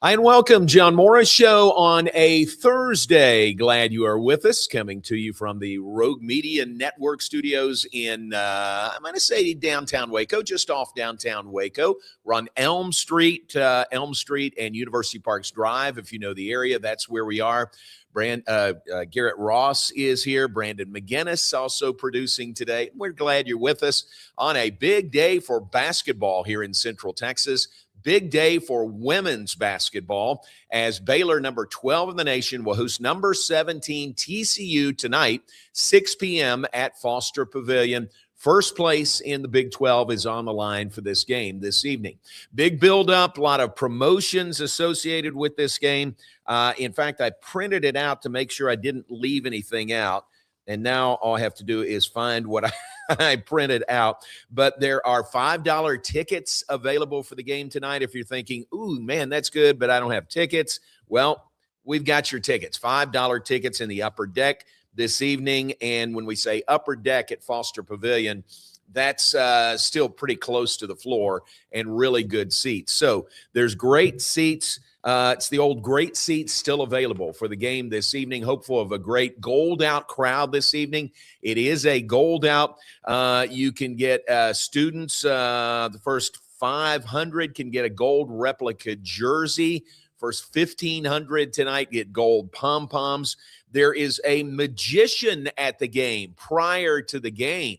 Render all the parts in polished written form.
Hi, and welcome, John Morris Show on a Thursday. Glad you are with us, coming to you from the Rogue Media Network studios in, I'm going to say downtown Waco, just off downtown Waco. We're on Elm Street and University Parks Drive. If you know the area, that's where we are. Garrett Ross is here. Brandon McGinnis also producing today. We're glad you're with us on a big day for basketball here in Central Texas. Big day for women's basketball as Baylor, number 12 in the nation, will host number 17 TCU tonight, 6 p.m. at Foster Pavilion. First place in the Big 12 is on the line for this game this evening. Big build-up, a lot of promotions associated with this game. In fact, I printed it out to make sure I didn't leave anything out. And now all I have to do is find what I printed out. But there are $5 tickets available for the game tonight. If you're thinking, ooh, man, that's good, but I don't have tickets. Well, we've got your tickets. $5 tickets in the upper deck this evening. And when we say upper deck at Foster Pavilion, that's still pretty close to the floor and really good seats. So there's great seats. It's the old great seats still available for the game this evening. Hopeful of a great gold out crowd this evening. It is a gold out. You can get students, the first 500 can get a gold replica jersey. First 1,500 tonight get gold pom-poms. There is a magician at the game prior to the game.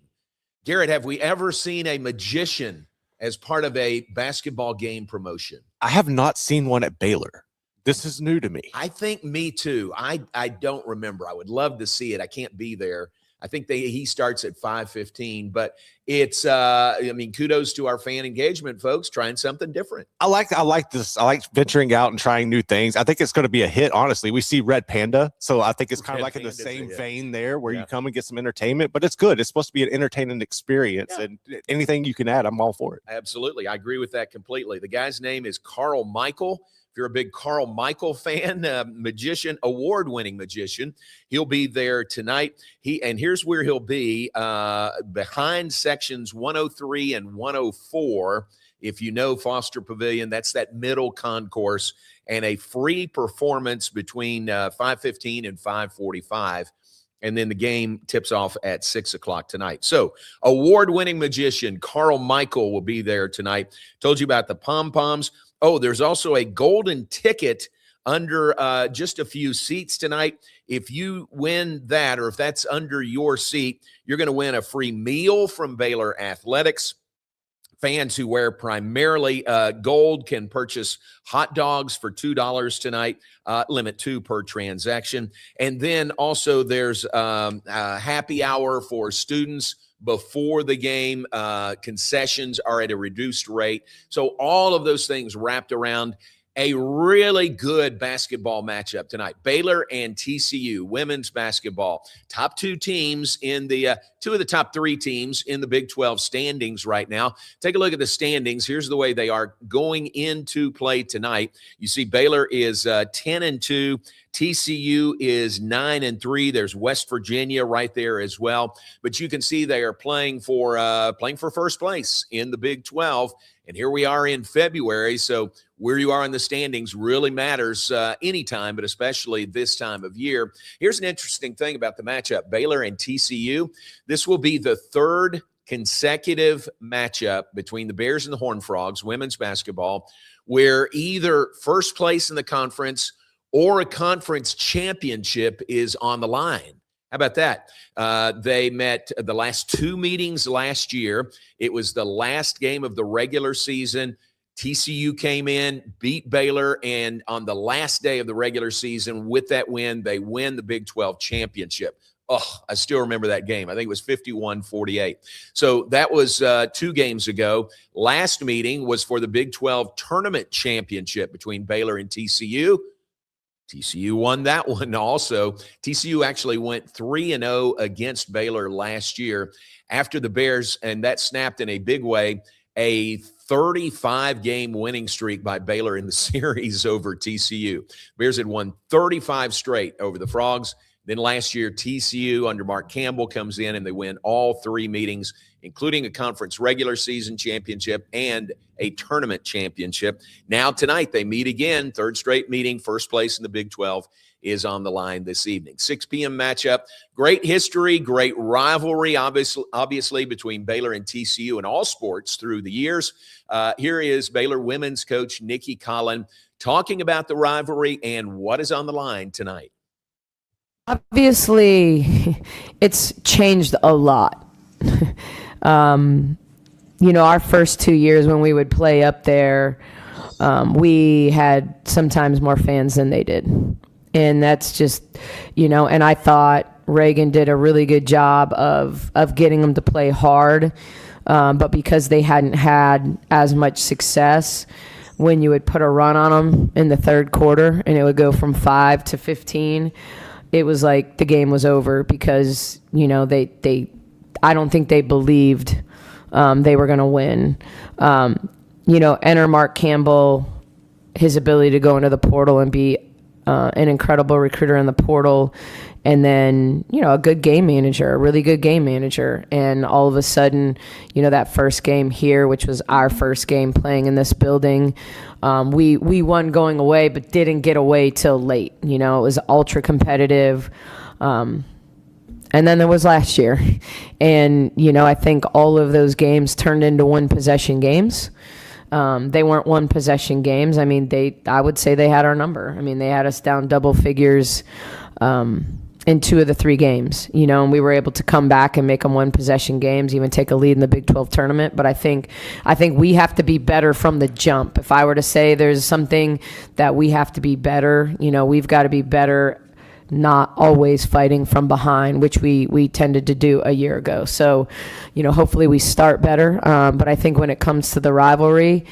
Garrett, have we ever seen a magician as part of a basketball game promotion? I have not seen one at Baylor. This is new to me. I think me too. I don't remember. I would love to see it. I can't be there. I think he starts at 5:15, but it's kudos to our fan engagement folks trying something different. I like this. I like venturing out and trying new things. I think it's going to be a hit, honestly. We see Red Panda, so I think it's kind of like in the same vein there where you come and get some entertainment, but it's good. It's supposed to be an entertaining experience, and anything you can add, I'm all for it. Absolutely. I agree with that completely. The guy's name is Carl Michael. If you're a big Carl Michael fan, magician, award-winning magician, he'll be there tonight. Here's where he'll be, behind sections 103 and 104. If you know Foster Pavilion, that's that middle concourse, and a free performance between 5:15 and 5:45. And then the game tips off at 6 o'clock tonight. So award-winning magician Carl Michael will be there tonight. Told you about the pom-poms. Oh, there's also a golden ticket under just a few seats tonight. If you win that, or if that's under your seat, you're going to win a free meal from Baylor Athletics. Fans who wear primarily gold can purchase hot dogs for $2 tonight, limit 2 per transaction. And then also there's a happy hour for students before the game. Concessions are at a reduced rate. So all of those things wrapped around a really good basketball matchup tonight. Baylor and TCU, women's basketball. Top 2 teams in the 2 of the top 3 teams in the Big 12 standings right now. Take a look at the standings. Here's the way they are going into play tonight. You see Baylor is 10-2. TCU is 9-3. There's West Virginia right there as well. But you can see they are playing for first place in the Big 12. And here we are in February, so where you are in the standings really matters anytime, but especially this time of year. Here's an interesting thing about the matchup, Baylor and TCU. This will be the 3rd consecutive matchup between the Bears and the Horned Frogs, women's basketball, where either first place in the conference or a conference championship is on the line. How about that? They met the last 2 meetings last year. It was the last game of the regular season. TCU came in, beat Baylor, and on the last day of the regular season, with that win, they win the Big 12 championship. Oh, I still remember that game. I think it was 51-48. So that was 2 games ago. Last meeting was for the Big 12 tournament championship between Baylor and TCU. TCU won that one also. TCU actually went 3-0 against Baylor last year after the Bears, and that snapped in a big way, a 35-game winning streak by Baylor in the series over TCU. Bears had won 35 straight over the Frogs. Then last year, TCU under Mark Campbell comes in and they win all 3 meetings, including a conference regular season championship and a tournament championship. Now tonight they meet again, 3rd straight meeting, first place in the Big 12 is on the line this evening. 6 p.m. matchup. Great history, great rivalry, obviously between Baylor and TCU in all sports through the years. Here is Baylor women's coach Nikki Collin talking about the rivalry and what is on the line tonight. Obviously, it's changed a lot. Our first 2 years when we would play up there, we had sometimes more fans than they did. And that's just, and I thought Reagan did a really good job of getting them to play hard. But because they hadn't had as much success, when you would put a run on them in the 3rd quarter and it would go from 5 to 15, it was like the game was over because, I don't think they believed they were going to win. Enter Mark Campbell, his ability to go into the portal and be an incredible recruiter in the portal, and then, a good game manager, a really good game manager. And all of a sudden, that first game here, which was our first game playing in this building, we won going away, but didn't get away till late. It was ultra competitive. And then there was last year. And, I think all of those games turned into 1-possession games. They weren't 1-possession games. I mean, I would say they had our number. I mean, they had us down double figures in 2 of the 3 games, and we were able to come back and make them 1-possession games, even take a lead in the Big 12 tournament. But I think we have to be better from the jump. If I were to say there's something that we have to be better, we've got to be better, not always fighting from behind, which we tended to do a year ago. So, hopefully we start better. But I think when it comes to the rivalry,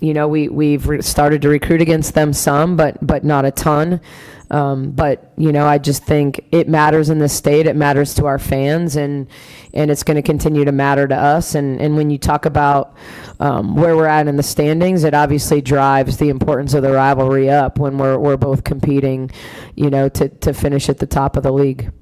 we've started to recruit against them some, but not a ton. But I just think it matters in this state. It matters to our fans, and it's going to continue to matter to us. And when you talk about where we're at in the standings, it obviously drives the importance of the rivalry up when we're both competing, to finish at the top of the league.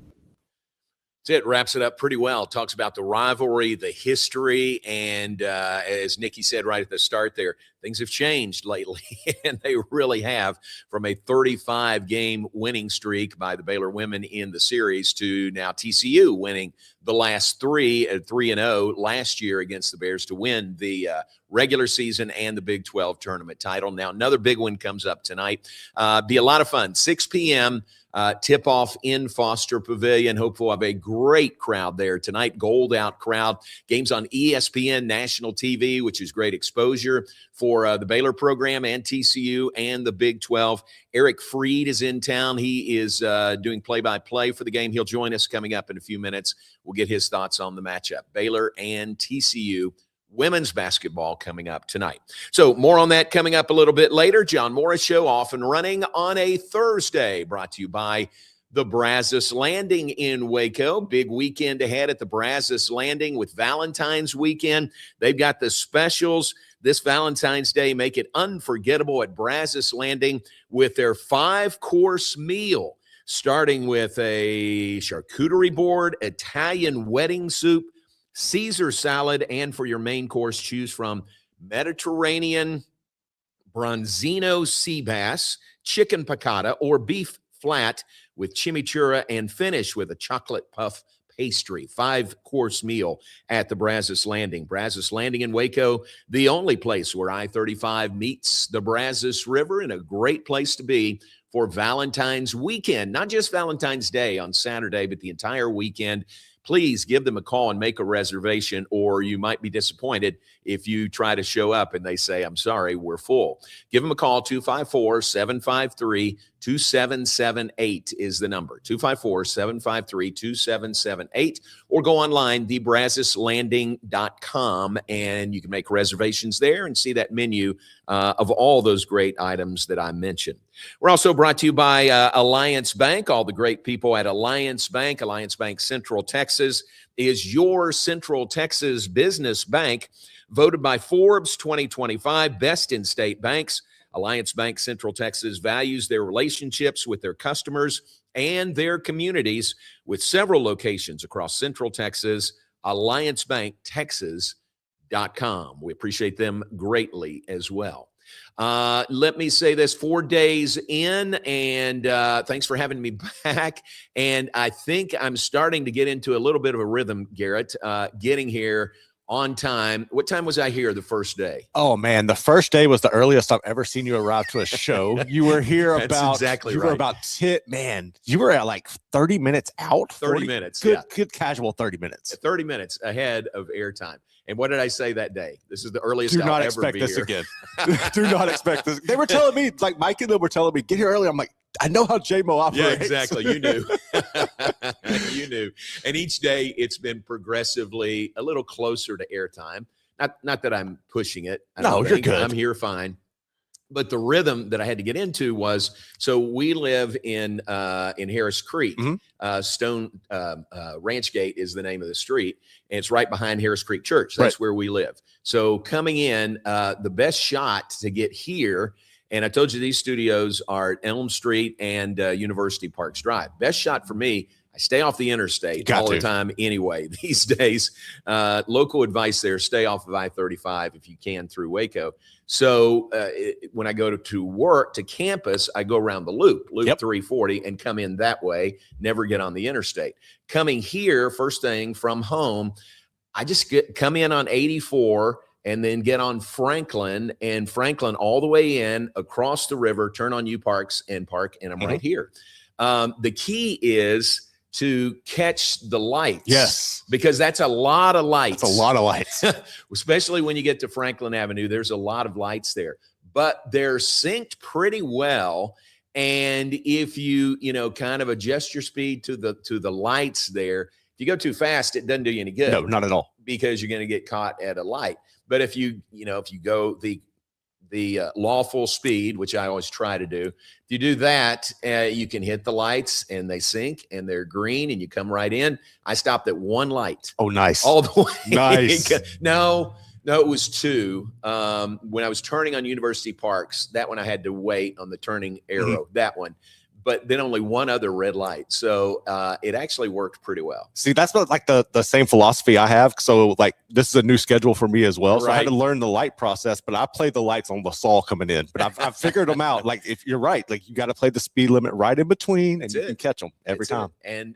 It wraps it up pretty well. Talks about the rivalry, the history, and as Nikki said right at the start there, things have changed lately, and they really have, from a 35-game winning streak by the Baylor women in the series to now TCU winning the last 3 at 3-0 last year against the Bears to win the regular season and the Big 12 tournament title. Now another big one comes up tonight. Be a lot of fun. 6 p.m. Tip-off in Foster Pavilion. Hope we'll have a great crowd there tonight. Gold out crowd. Games on ESPN national TV, which is great exposure for the Baylor program and TCU and the Big 12. Eric Frede is in town. He is doing play-by-play for the game. He'll join us coming up in a few minutes. We'll get his thoughts on the matchup. Baylor and TCU women's basketball coming up tonight. So more on that coming up a little bit later. John Morris Show off and running on a Thursday, brought to you by the Brazos Landing in Waco. Big weekend ahead at the Brazos Landing with Valentine's weekend. They've got the specials this Valentine's Day. Make it unforgettable at Brazos Landing with their 5-course meal, starting with a charcuterie board, Italian wedding soup, Caesar salad, and for your main course, choose from Mediterranean bronzino sea bass, chicken piccata, or beef flat with chimichurri, and finish with a chocolate puff pastry. 5-course meal at the Brazos Landing. Brazos Landing in Waco, the only place where I-35 meets the Brazos River, and a great place to be for Valentine's weekend. Not just Valentine's Day on Saturday, but the entire weekend. Please give them a call and make a reservation, or you might be disappointed if you try to show up and they say, I'm sorry, we're full. Give them a call. 254-753-2778 is the number. 254-753-2778, or go online, thebrazoslanding.com, and you can make reservations there and see that menu of all those great items that I mentioned. We're also brought to you by Alliance Bank. All the great people at Alliance Bank. Alliance Bank Central Texas is your Central Texas business bank. Voted by Forbes 2025 Best in State Banks. Alliance Bank Central Texas values their relationships with their customers and their communities with several locations across Central Texas. AllianceBankTexas.com. We appreciate them greatly as well. Let me say this, 4 days in, and thanks for having me back. And I think I'm starting to get into a little bit of a rhythm, Garrett, getting here on time. What time was I here the first day? Oh man, the first day was the earliest I've ever seen you arrive to a show. You were here about you were about 10, man. You were at like 30 minutes out. 30 minutes. Good casual 30 minutes. 30 minutes ahead of airtime. And what did I say that day? This is the earliest Do I'll not ever expect be this here. again. Do not expect this. They were telling me, like Mike and them were telling me, get here early. I'm like, I know how JMO operates. Yeah, exactly. You knew. You knew. And each day it's been progressively a little closer to airtime. Not that I'm pushing it. No, you're good. I'm here fine. But the rhythm that I had to get into was, so we live in Harris Creek. Stone Ranch Gate is the name of the street, and it's right behind Harris Creek Church. That's where we live. So coming in, the best shot to get here, and I told you these studios are at Elm Street and University Parks Drive. Best shot for me, I stay off the interstate all the time anyway these days. Local advice there, stay off of I-35 if you can through Waco. So when I go to work, to campus, I go around the loop 340, and come in that way, never get on the interstate. Coming here, first thing from home, I just come in on 84 and then get on Franklin, and Franklin all the way in, across the river, turn on U Parks and park, and I'm right here. The key is to catch the lights. Yes. Because that's a lot of lights. That's a lot of lights. Especially when you get to Franklin Avenue, there's a lot of lights there. But they're synced pretty well. And if you kind of adjust your speed to the lights there, if you go too fast, it doesn't do you any good. No, not at all. Because you're going to get caught at a light. But if you go the lawful speed, which I always try to do, if you do that, you can hit the lights and they sync and they're green and you come right in. I stopped at one light. Oh, nice. All the way. Nice. No, it was two. When I was turning on University Parks, that one I had to wait on the turning arrow, that one. But then only one other red light. So it actually worked pretty well. See, that's what, like the same philosophy I have. So like this is a new schedule for me as well. So I had to learn the light process, but I play the lights on the saw coming in. But I've figured them out. Like if you're right, like you got to play the speed limit right in between, and you can catch them every time. And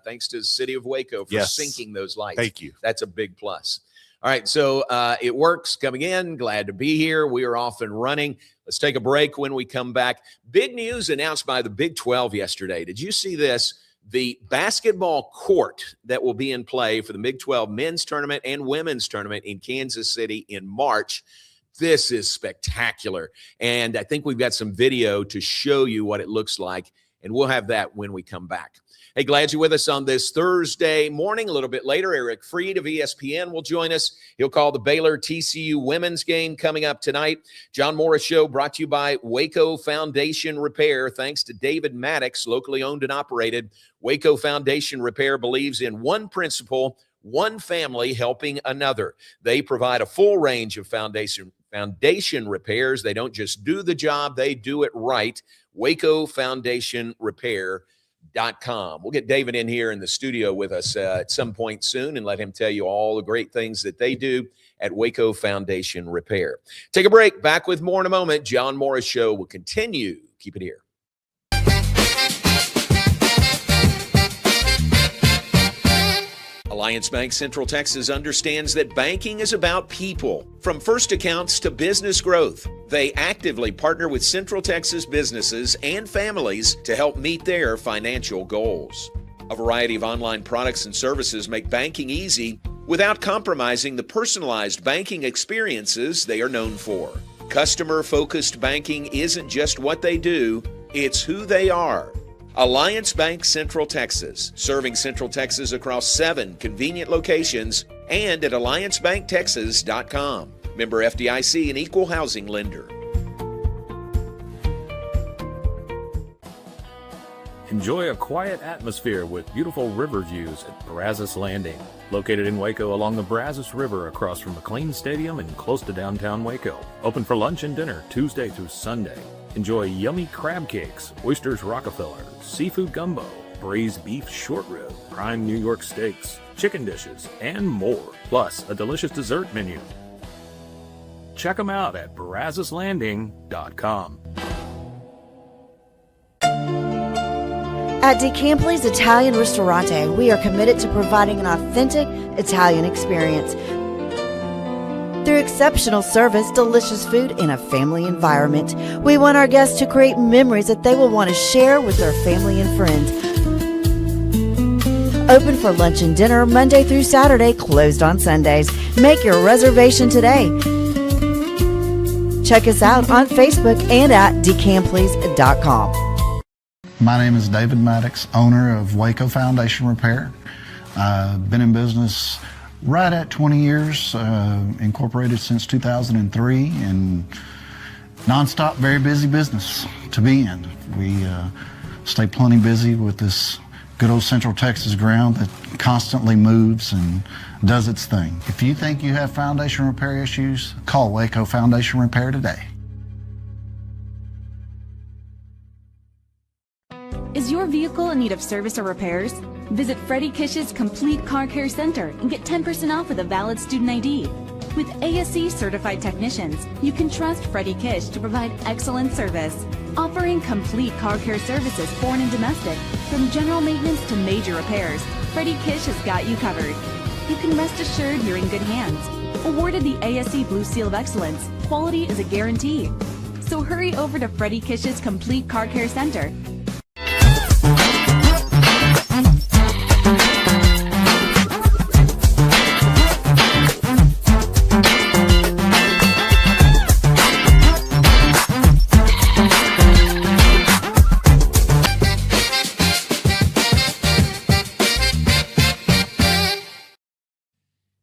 thanks to the city of Waco for syncing those lights. Thank you. That's a big plus. All right, so it works coming in. Glad to be here. We are off and running. Let's take a break. When we come back, big news announced by the Big 12 yesterday. Did you see this? The basketball court that will be in play for the Big 12 men's tournament and women's tournament in Kansas City in March. This is spectacular. And I think we've got some video to show you what it looks like, and we'll have that when we come back. Hey, glad you're with us on this Thursday morning. A little bit later, Eric Frede of ESPN will join us. He'll call the Baylor-TCU women's game coming up tonight. John Morris Show brought to you by Waco Foundation Repair. Thanks to David Maddox, locally owned and operated. Waco Foundation Repair believes in one principle, one family helping another. They provide a full range of foundation repairs. They don't just do the job, they do it right. Waco Foundation Repair.com. We'll get David in here in the studio with us at some point soon and let him tell you all the great things that they do at Waco Foundation Repair. Take a break. Back with more in a moment. John Morris Show will continue. Keep it here. Alliance Bank Central Texas understands that banking is about people. From first accounts to business growth, they actively partner with Central Texas businesses and families to help meet their financial goals. A variety of online products and services make banking easy without compromising the personalized banking experiences they are known for. Customer-focused banking isn't just what they do, it's who they are. Alliance Bank Central Texas, serving Central Texas across 7 convenient locations and at alliancebanktexas.com. Member FDIC, an equal housing lender. Enjoy a quiet atmosphere with beautiful river views at Brazos Landing. Located in Waco along the Brazos River across from McLean Stadium and close to downtown Waco. Open for lunch and dinner Tuesday through Sunday. Enjoy yummy crab cakes, oysters Rockefeller, seafood gumbo, braised beef short rib, prime New York steaks, chicken dishes, and more. Plus a delicious dessert menu. Check them out at brazoslanding.com. At DeCampley's Italian Ristorante, we are committed to providing an authentic Italian experience. Through exceptional service, delicious food, and a family environment, we want our guests to create memories that they will want to share with their family and friends. Open for lunch and dinner Monday through Saturday, closed on Sundays. Make your reservation today. Check us out on Facebook and at DeCampley's.com. My name is David Maddox, owner of Waco Foundation Repair. I've been in business right at 20 years, incorporated since 2003, and nonstop, very busy business to be in. We stay plenty busy with this good old Central Texas ground that constantly moves and does its thing. If you think you have foundation repair issues, call Waco Foundation Repair today. Is your vehicle in need of service or repairs? Visit Frede Kish's Complete Car Care Center and get 10% off with a valid student ID. With ASE certified technicians, you can trust Frede Kish to provide excellent service. Offering complete car care services foreign and domestic, from general maintenance to major repairs, Frede Kish has got you covered. You can rest assured you're in good hands. Awarded the ASE Blue Seal of Excellence, quality is a guarantee. So hurry over to Frede Kish's Complete Car Care Center.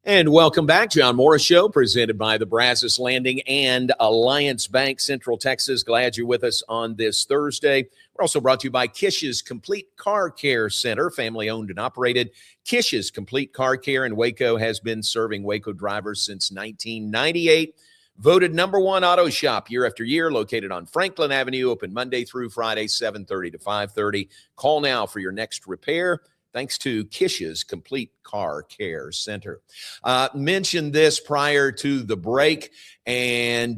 And welcome back. John Morris Show, presented by the Brazos Landing and Alliance Bank, Central Texas. Glad you're with us on this Thursday. We're also brought to you by Kish's Complete Car Care Center, family owned and operated. Kish's Complete Car Care in Waco has been serving Waco drivers since 1998. Voted #1 auto shop year after year, located on Franklin Avenue, open Monday through Friday, 7:30 to 5:30. Call now for your next repair. Thanks to Kish's Complete Car Care Center. Mentioned this prior to the break, and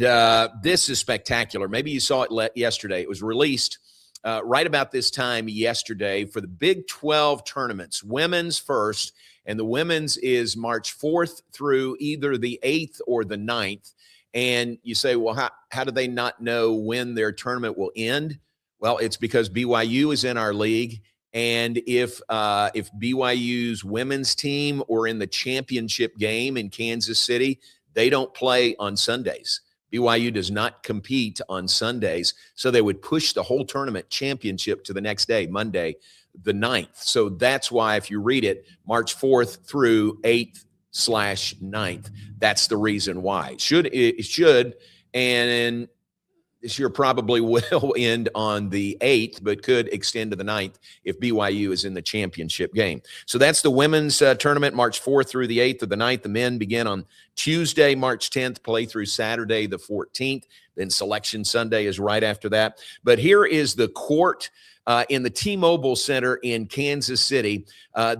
this is spectacular. Maybe you saw it yesterday. It was released right about this time yesterday for the Big 12 tournaments. Women's first, and the women's is March 4th through either the 8th or the 9th. And you say, well, how do they not know when their tournament will end? Well, it's because BYU is in our league. And if BYU's women's team were in the championship game in Kansas City, they don't play on Sundays. BYU does not compete on Sundays, so they would push the whole tournament championship to the next day, Monday, the 9th. So that's why, if you read it, March 4th through 8th/9th, that's the reason why. It should, and this year probably will end on the 8th, but could extend to the 9th if BYU is in the championship game. So that's the women's tournament, March 4th through the 8th or the 9th. The men begin on Tuesday, March 10th, play through Saturday, the 14th. Then Selection Sunday is right after that. But here is the court in the T-Mobile Center in Kansas City.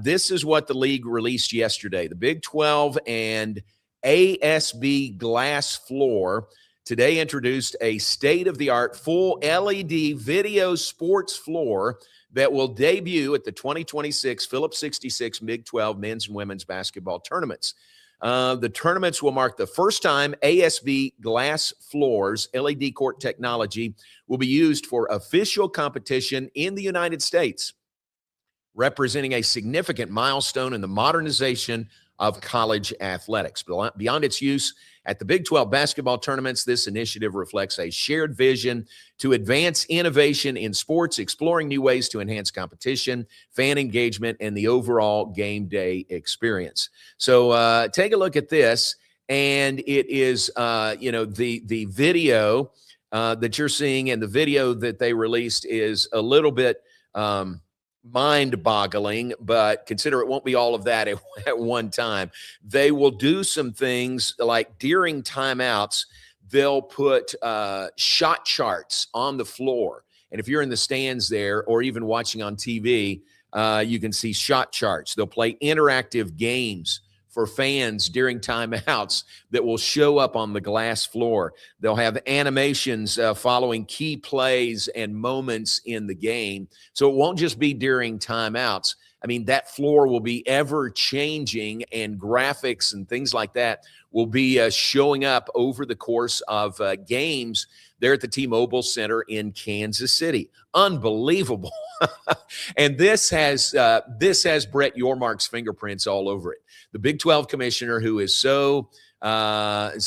This is what the league released yesterday. The Big 12 and ASB glass floor today introduced a state-of-the-art full LED video sports floor that will debut at the 2026 Phillips 66 Big 12 men's and women's basketball tournaments. The tournaments will mark the first time ASB glass floors, LED court technology, will be used for official competition in the United States, representing a significant milestone in the modernization of college athletics. Beyond its use at the Big 12 basketball tournaments, this initiative reflects a shared vision to advance innovation in sports, exploring new ways to enhance competition, fan engagement, and the overall game day experience. So take a look at this, and it is, the video that you're seeing, and the video that they released is a little bit mind-boggling, but consider it won't be all of that at one time. They will do some things like during timeouts, they'll put shot charts on the floor. And if you're in the stands there or even watching on TV, you can see shot charts. They'll play interactive games for fans during timeouts that will show up on the glass floor. They'll have animations following key plays and moments in the game. So it won't just be during timeouts. I mean, that floor will be ever changing, and graphics and things like that will be showing up over the course of games there at the T-Mobile Center in Kansas City. Unbelievable. And this has Brett Yormark's fingerprints all over it. The Big 12 commissioner, who is so what's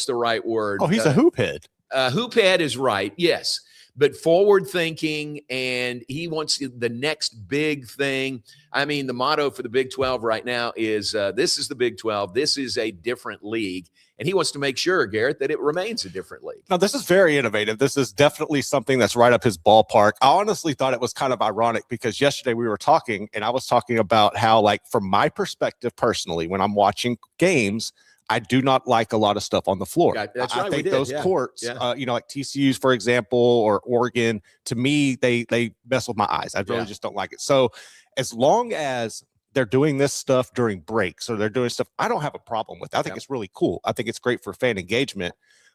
the right word? Oh, he's a hoop head. Hoop head is right, yes. But forward thinking, and he wants the next big thing. I mean, the motto for the Big 12 right now is this is the Big 12. This is a different league. And he wants to make sure, Garrett, that it remains a different league. Now, this is very innovative. This is definitely something that's right up his ballpark. I honestly thought it was kind of ironic because yesterday we were talking, and I was talking about how, like, from my perspective personally, when I'm watching games, I do not like a lot of stuff on the floor. That's right. I think those courts, like TCU's, for example, or Oregon, to me, they mess with my eyes. I really just don't like it. So as long as they're doing this stuff during breaks or they're doing stuff, I don't have a problem with it. I think it's really cool. I think it's great for fan engagement.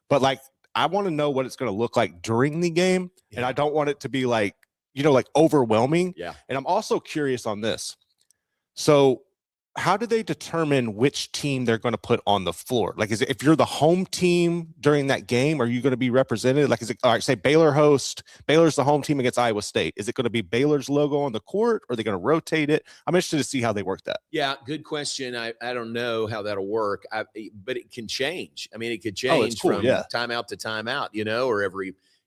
But, like, I want to know what it's going to look like during the game, and I don't want it to be like, like overwhelming. Yeah. And I'm also curious on this. So how do they determine which team they're going to put on the floor? Like, is it, if you're the home team during that game, are you going to be represented? Like, is it, all right, say Baylor's the home team against Iowa State. Is it going to be Baylor's logo on the court? Or are they going to rotate it? I'm interested to see how they work that. Yeah, good question. I don't know how that'll work, but it can change. I mean, it could change from timeout to timeout, or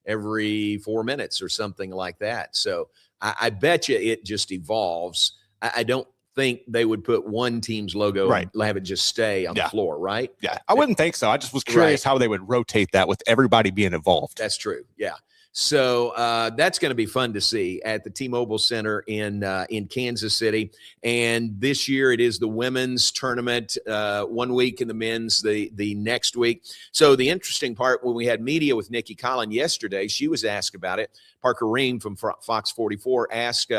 every 4 minutes or something like that. So I bet you it just evolves. I don't think they would put one team's logo and have it just stay on the floor, right? Yeah, I wouldn't think so. I just was curious how they would rotate that with everybody being involved. That's true. Yeah. So that's going to be fun to see at the T-Mobile Center in Kansas City. And this year it is the women's tournament 1 week and the men's the next week. So the interesting part, when we had media with Nikki Collin yesterday, she was asked about it. Parker Ream from Fox 44 asked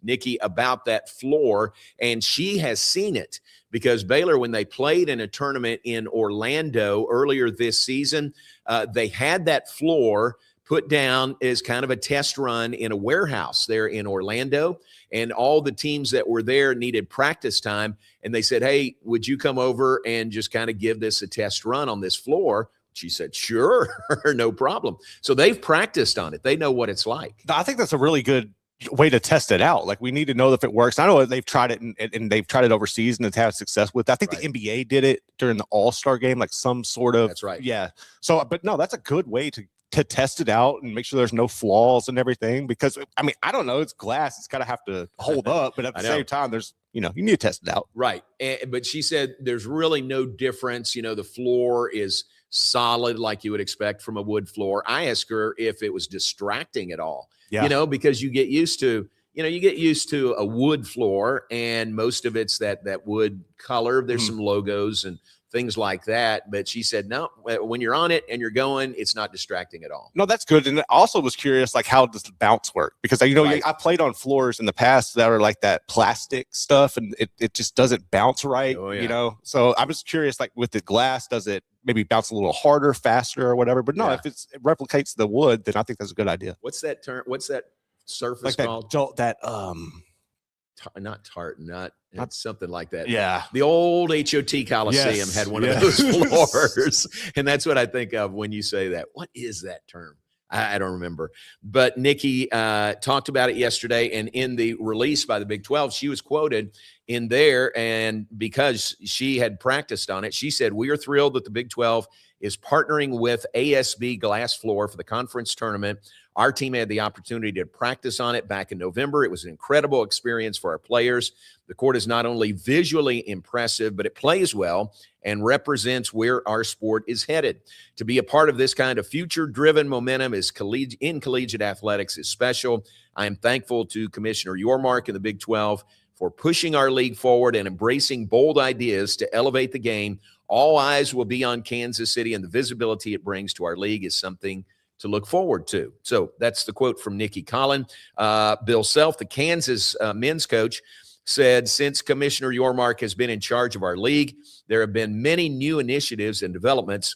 Nikki about that floor, and she has seen it because Baylor, when they played in a tournament in Orlando earlier this season, they had that floor put down as kind of a test run in a warehouse there in Orlando, and all the teams that were there needed practice time, and they said, hey, would you come over and just kind of give this a test run on this floor? She said, sure, no problem. So they've practiced on it. They know what it's like. I think that's a really good way to test it out. Like, we need to know if it works. I know they've tried it and they've tried it overseas and it's had success with it. I think the NBA did it during the All-Star game, like some sort of. That's right. Yeah. So, but no, that's a good way to test it out and make sure there's no flaws and everything, because I mean, I don't know, it's glass. It's got to have to hold up, but at the same time, there's, you need to test it out. Right. But she said there's really no difference. The floor is solid like you would expect from a wood floor. I asked her if it was distracting at all. Yeah. Because you get used to a wood floor, and most of it's that wood color. There's some logos and things like that. But she said, no, when you're on it and you're going, it's not distracting at all. No, that's good. And I also was curious, like, how does the bounce work? Because, I played on floors in the past that are like that plastic stuff, and it just doesn't bounce right, So I was curious, like, with the glass, does it maybe bounce a little harder, faster, or whatever? But no, if it replicates the wood, then I think that's a good idea. What's that term? What's that surface like called? Not tartan, not something like that. Yeah. The old HOT Coliseum had one of those floors. And that's what I think of when you say that. What is that term? I don't remember. But Nikki talked about it yesterday, and in the release by the Big 12, she was quoted in there, and because she had practiced on it, she said, we are thrilled that the Big 12 is partnering with ASB Glass Floor for the conference tournament. Our team had the opportunity to practice on it back in November. It was an incredible experience for our players. The court is not only visually impressive, but it plays well and represents where our sport is headed. To be a part of this kind of future-driven momentum in collegiate athletics is special. I am thankful to Commissioner Yormark and the Big 12 for pushing our league forward and embracing bold ideas to elevate the game. All eyes will be on Kansas City, and the visibility it brings to our league is something to look forward to. So that's the quote from Nikki Collin. Bill Self, the Kansas men's coach, said, since Commissioner Yormark has been in charge of our league, there have been many new initiatives and developments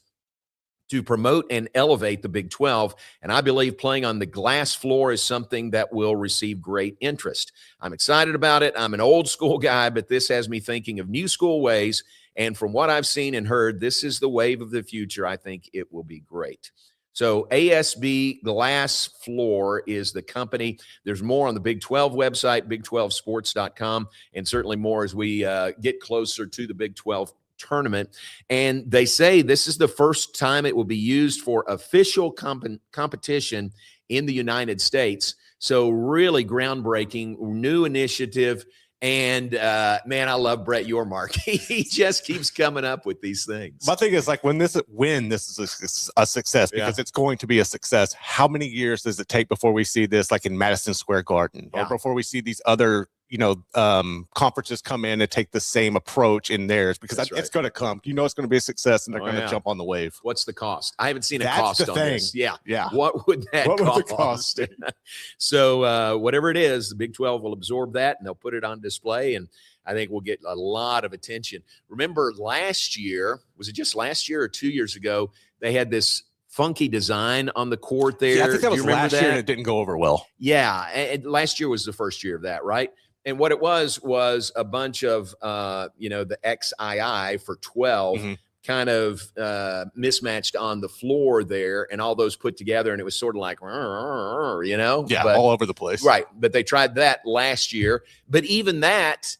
to promote and elevate the Big 12, and I believe playing on the glass floor is something that will receive great interest. I'm excited about it. I'm an old school guy, but this has me thinking of new school ways, and from what I've seen and heard, this is the wave of the future. I think it will be great. So ASB Glass Floor is the company. There's more on the Big 12 website, big12sports.com, and certainly more as we get closer to the Big 12 tournament. And they say this is the first time it will be used for official competition in the United States. So really groundbreaking, new initiative. And man, I love Brett Yormark. He just keeps coming up with these things. My thing is, like, when this is a success, because it's going to be a success, how many years does it take before we see this, like in Madison Square Garden, or before we see these other conferences come in and take the same approach in theirs? Because it's going to come. It's going to be a success, and they're going to jump on the wave. What's the cost? I haven't seen a That's cost the on thing. this. Yeah. What would the cost? So whatever it is, the Big 12 will absorb that, and they'll put it on display, and I think we'll get a lot of attention. Remember last year, was it just last year or 2 years ago, they had this funky design on the court there. Yeah, I think that was last year, and it didn't go over well. Yeah, and last year was the first year of that, right? And what it was a bunch of, the XII for 12 kind of mismatched on the floor there, and all those put together, and it was sort of like, Yeah, all over the place. Right, but they tried that last year. But even that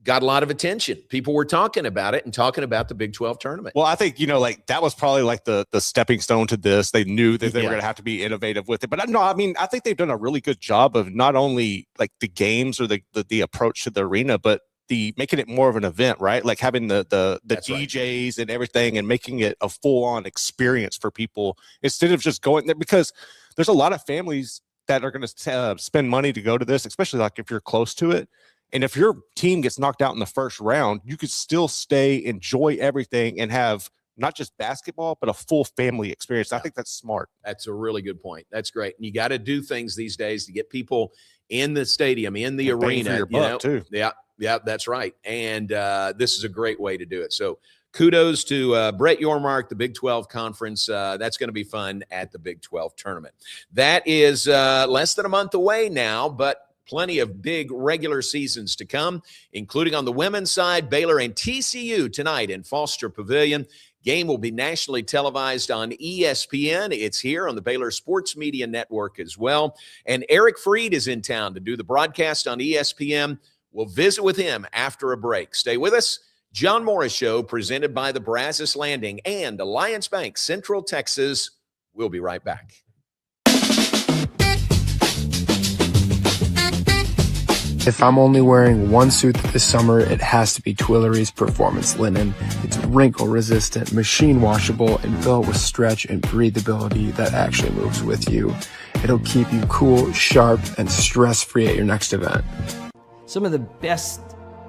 got a lot of attention. People were talking about it and talking about the Big 12 tournament. Well, I think, that was probably like the stepping stone to this. They knew that they were going to have to be innovative with it. But I think they've done a really good job of not only like the games or the approach to the arena, but making it more of an event, right? Like having the DJs and everything, and making it a full-on experience for people instead of just going there, because there's a lot of families that are going to spend money to go to this, especially like if you're close to it. And if your team gets knocked out in the first round, you could still stay, enjoy everything, and have not just basketball, but a full family experience. I think that's smart. That's a really good point. That's great. And you got to do things these days to get people in the stadium, in the arena. For your buck, too. Yeah, that's right. And this is a great way to do it. So kudos to Brett Yormark, the Big 12 Conference. That's going to be fun at the Big 12 tournament. That is less than a month away now, but plenty of big regular seasons to come, including on the women's side, Baylor and TCU tonight in Foster Pavilion. Game will be nationally televised on ESPN. It's here on the Baylor Sports Media Network as well. And Eric Frede is in town to do the broadcast on ESPN. We'll visit with him after a break. Stay with us. John Morris Show, presented by the Brazos Landing and Alliance Bank, Central Texas. We'll be right back. If I'm only wearing one suit this summer, it has to be Tuileries Performance Linen. It's wrinkle resistant, machine washable, and built with stretch and breathability that actually moves with you. It'll keep you cool, sharp, and stress-free at your next event. Some of the best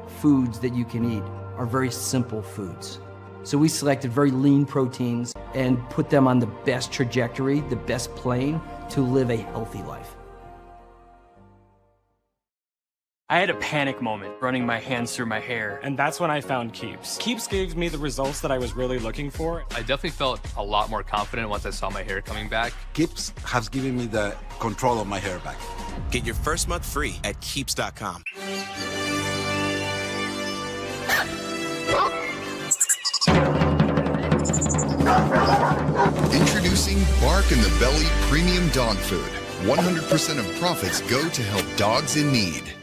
foods that you can eat are very simple foods. So we selected very lean proteins and put them on the best trajectory, the best plane to live a healthy life. I had a panic moment running my hands through my hair, and that's when I found Keeps. Keeps gave me the results that I was really looking for. I definitely felt a lot more confident once I saw my hair coming back. Keeps has given me the control of my hair back. Get your first month free at Keeps.com. Introducing Bark in the Belly Premium Dog Food. 100% of profits go to help dogs in need.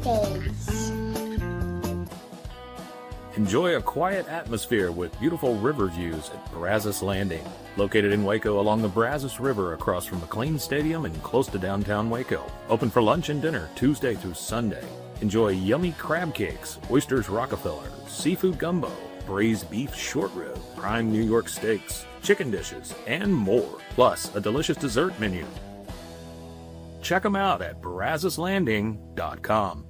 face. Enjoy a quiet atmosphere with beautiful river views at Brazos Landing. Located in Waco along the Brazos River across from McLean Stadium and close to downtown Waco. Open for lunch and dinner Tuesday through Sunday. Enjoy yummy crab cakes, oysters Rockefeller, seafood gumbo, braised beef short rib, prime New York steaks, chicken dishes, and more. Plus a delicious dessert menu. Check them out at brazoslanding.com.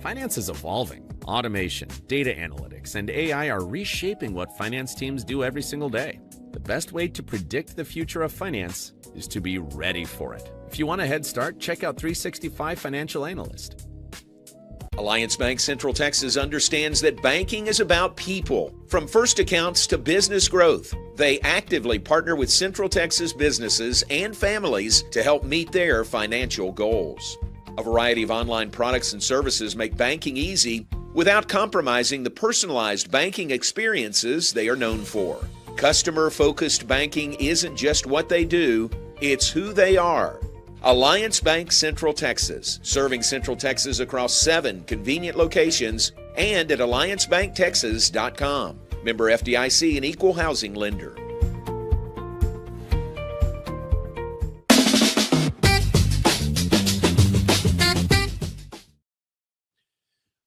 Finance is evolving. Automation, data analytics, and AI are reshaping what finance teams do every single day. The best way to predict the future of finance is to be ready for it. If you want a head start, check out 365 Financial Analyst. Alliance Bank Central Texas understands that banking is about people, from first accounts to business growth. They actively partner with Central Texas businesses and families to help meet their financial goals. A variety of online products and services make banking easy without compromising the personalized banking experiences they are known for. Customer-focused banking isn't just what they do, it's who they are. Alliance Bank Central Texas, serving Central Texas across 7 convenient locations and at alliancebanktexas.com. Member FDIC, an equal housing lender.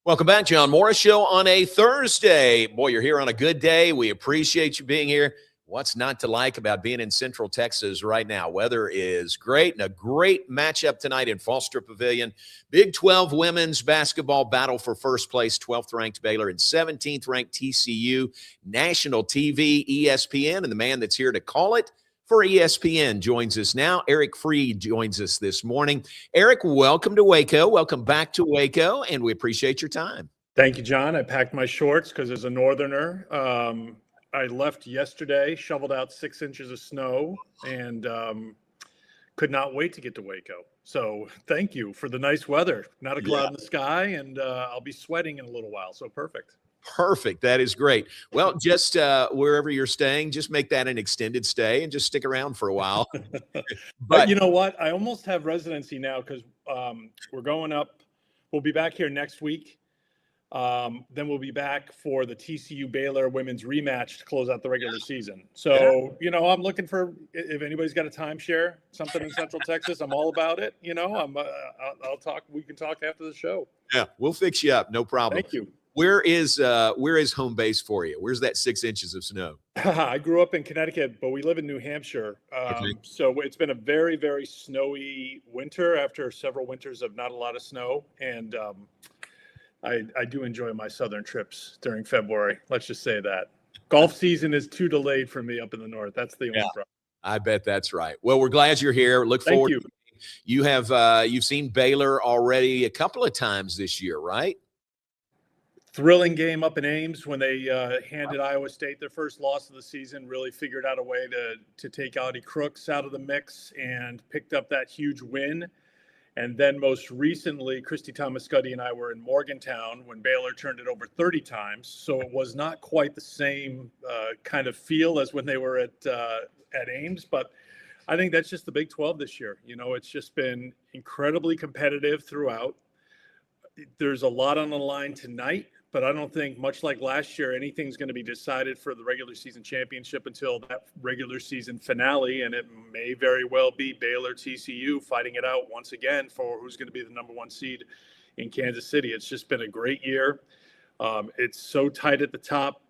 Welcome back, John Morris Show on a Thursday. Boy, you're here on a good day. We appreciate you being here. What's not to like about being in Central Texas right now? Weather is great and a great matchup tonight in Foster Pavilion. Big 12 women's basketball battle for first place, 12th ranked Baylor and 17th ranked TCU. National TV, ESPN, and the man that's here to call it for ESPN joins us now. Eric Frede joins us this morning. Eric, welcome to Waco. Welcome back to Waco, and we appreciate your time. Thank you, John. I packed my shorts because as a northerner, I left yesterday, shoveled out 6 inches of snow, and could not wait to get to Waco. So thank you for the nice weather. Not a cloud in the sky, and I'll be sweating in a little while. So perfect. Perfect. That is great. Well, just wherever you're staying, just make that an extended stay and just stick around for a while. But you know what? I almost have residency now because we're going up. We'll be back here next week. Then we'll be back for the TCU Baylor women's rematch to close out the regular season. So, you know, I'm looking for, if anybody's got a timeshare, something in Central Texas, I'm all about it. You know, I'll talk. We can talk after the show. Yeah, we'll fix you up. No problem. Thank you. Where is home base for you? Where's that 6 inches of snow? I grew up in Connecticut, but we live in New Hampshire. So it's been a very, very snowy winter after several winters of not a lot of snow. And I do enjoy my southern trips during February. Let's just say that. Golf season is too delayed for me up in the north. That's the only problem. I bet that's right. Well, we're glad you're here. Look forward. Thank you. You have you've seen Baylor already a couple of times this year, right? Thrilling game up in Ames when they handed Iowa State their first loss of the season, really figured out a way to take Audie Crooks out of the mix and picked up that huge win. And then most recently, Christy Thomas-Scuddy and I were in Morgantown when Baylor turned it over 30 times. So it was not quite the same kind of feel as when they were at Ames. But I think that's just the Big 12 this year. You know, it's just been incredibly competitive throughout. There's a lot on the line tonight. But I don't think, much like last year, anything's going to be decided for the regular season championship until that regular season finale. And it may very well be Baylor-TCU fighting it out once again for who's going to be the number 1 seed in Kansas City. It's just been a great year. It's so tight at the top.